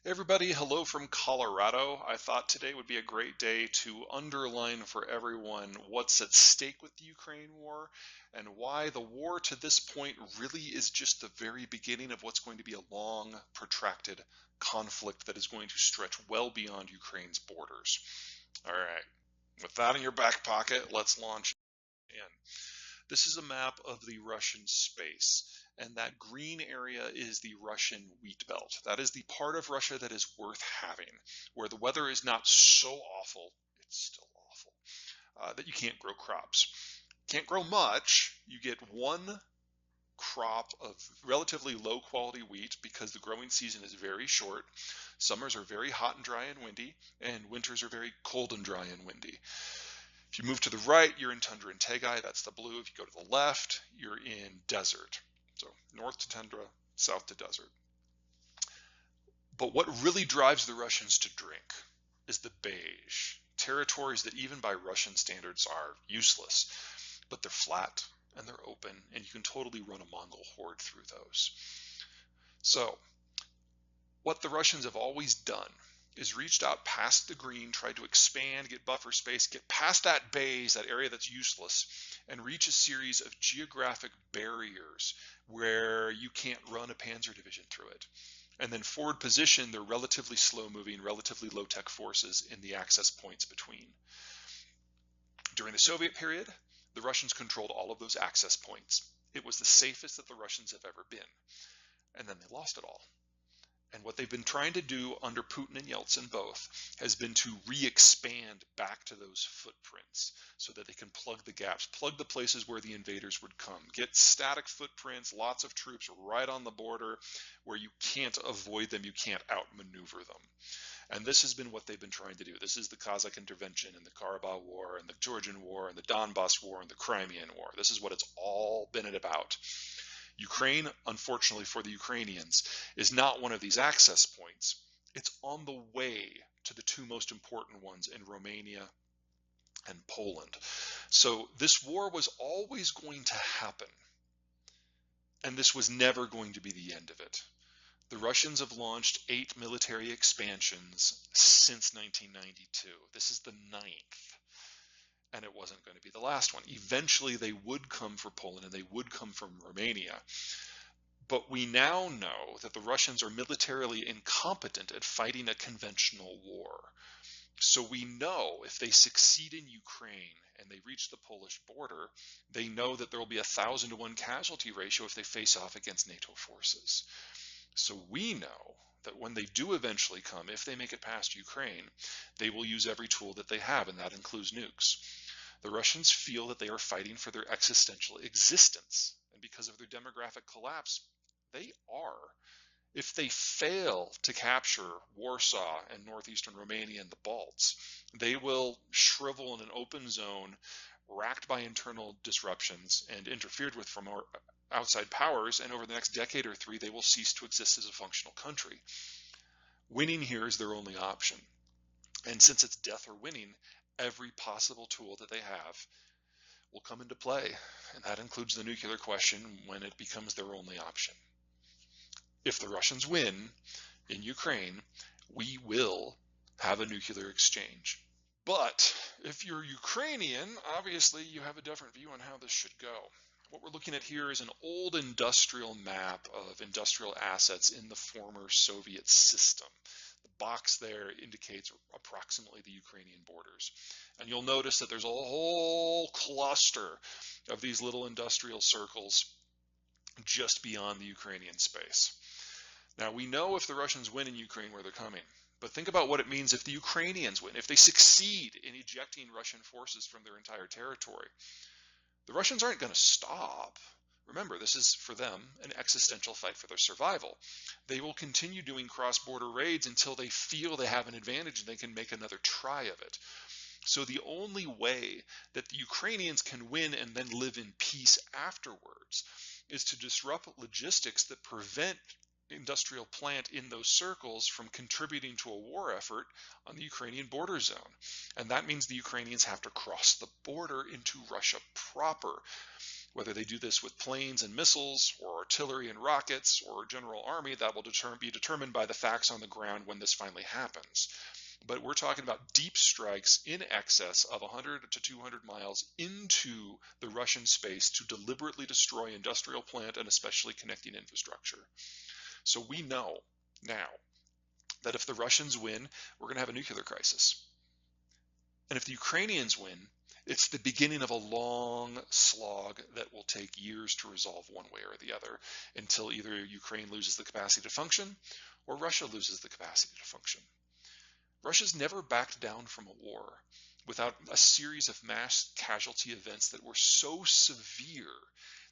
Everybody, hello from Colorado. I thought today would be a great day to underline for everyone what's at stake with the Ukraine war and why the war to this point really is just the very beginning of what's going to be a long, protracted conflict that is going to stretch well beyond Ukraine's borders. All right, with that in your back pocket, let's launch in. This is a map of the Russian space, and that green area is the Russian wheat belt. That is the part of Russia that is worth having, where the weather is not so awful, it's still awful, that you can't grow crops. Can't grow much. You get one crop of relatively low quality wheat because the growing season is very short. Summers are very hot and dry and windy, and winters are very cold and dry and windy. If you move to the right, you're in tundra and taigai, that's the blue. If you go to the left, you're in desert. So north to tundra, south to desert. But what really drives the Russians to drink is the beige, territories that even by Russian standards are useless, but they're flat and they're open, and you can totally run a Mongol horde through those. So what the Russians have always done is reached out past the green, tried to expand, get buffer space, get past that beige, that area that's useless, and reach a series of geographic barriers where you can't run a panzer division through it. And then forward position their relatively slow moving, relatively low tech forces in the access points between. During the Soviet period, the Russians controlled all of those access points. It was the safest that the Russians have ever been. And then they lost it all. And what they've been trying to do under Putin and Yeltsin both has been to re-expand back to those footprints so that they can plug the gaps, plug the places where the invaders would come, get static footprints, lots of troops right on the border where you can't avoid them, you can't outmaneuver them. And this has been what they've been trying to do. This is the Kazakh intervention and the Karabakh War and the Georgian War and the Donbass War and the Crimean War. This is what it's all been about. Ukraine, unfortunately for the Ukrainians, is not one of these access points. It's on the way to the two most important ones in Romania and Poland. So this war was always going to happen, and this was never going to be the end of it. The Russians have launched 8 military expansions since 1992. This is the 9th. And it wasn't going to be the last one. Eventually they would come for Poland and they would come from Romania. But we now know that the Russians are militarily incompetent at fighting a conventional war. So we know if they succeed in Ukraine and they reach the Polish border, they know that there will be a 1,000 to 1 casualty ratio if they face off against NATO forces. So we know that when they do eventually come, if they make it past Ukraine, they will use every tool that they have, and that includes nukes. The Russians feel that they are fighting for their existential existence, and because of their demographic collapse, they are. If they fail to capture Warsaw and northeastern Romania and the Balts, they will shrivel in an open zone, racked by internal disruptions and interfered with from outside powers, and over the next decade or 3, they will cease to exist as a functional country. Winning here is their only option. And since it's death or winning, every possible tool that they have will come into play, and that includes the nuclear question when it becomes their only option. If the Russians win in Ukraine, we will have a nuclear exchange. But if you're Ukrainian, obviously you have a different view on how this should go. What we're looking at here is an old industrial map of industrial assets in the former Soviet system. The box there indicates approximately the Ukrainian borders. And you'll notice that there's a whole cluster of these little industrial circles just beyond the Ukrainian space. Now, we know if the Russians win in Ukraine where they're coming, but think about what it means if the Ukrainians win, if they succeed in ejecting Russian forces from their entire territory. The Russians aren't going to stop. Remember, this is for them an existential fight for their survival. They will continue doing cross-border raids until they feel they have an advantage and they can make another try of it. So the only way that the Ukrainians can win and then live in peace afterwards is to disrupt logistics that prevent industrial plant in those circles from contributing to a war effort on the Ukrainian border zone. And that means the Ukrainians have to cross the border into Russia proper. Whether they do this with planes and missiles, or artillery and rockets, or general army, that will be determined by the facts on the ground when this finally happens. But we're talking about deep strikes in excess of 100 to 200 miles into the Russian space to deliberately destroy industrial plant and especially connecting infrastructure. So we know now that if the Russians win, we're going to have a nuclear crisis. And if the Ukrainians win, it's the beginning of a long slog that will take years to resolve one way or the other, until either Ukraine loses the capacity to function or Russia loses the capacity to function. Russia's never backed down from a war without a series of mass casualty events that were so severe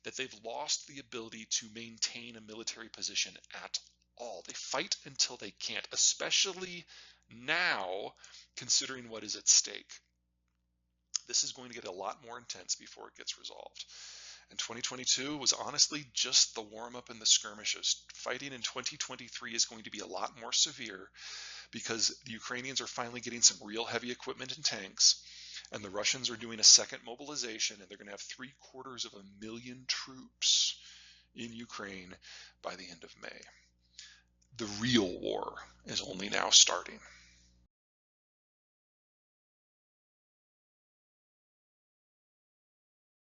that they've lost the ability to maintain a military position at all. They fight until they can't, especially now, considering what is at stake. This is going to get a lot more intense before it gets resolved. And 2022 was honestly just the warm-up and the skirmishes. Fighting in 2023 is going to be a lot more severe, because the Ukrainians are finally getting some real heavy equipment and tanks, and the Russians are doing a second mobilization, and they're going to have 750,000 troops in Ukraine by the end of May. The real war is only now starting.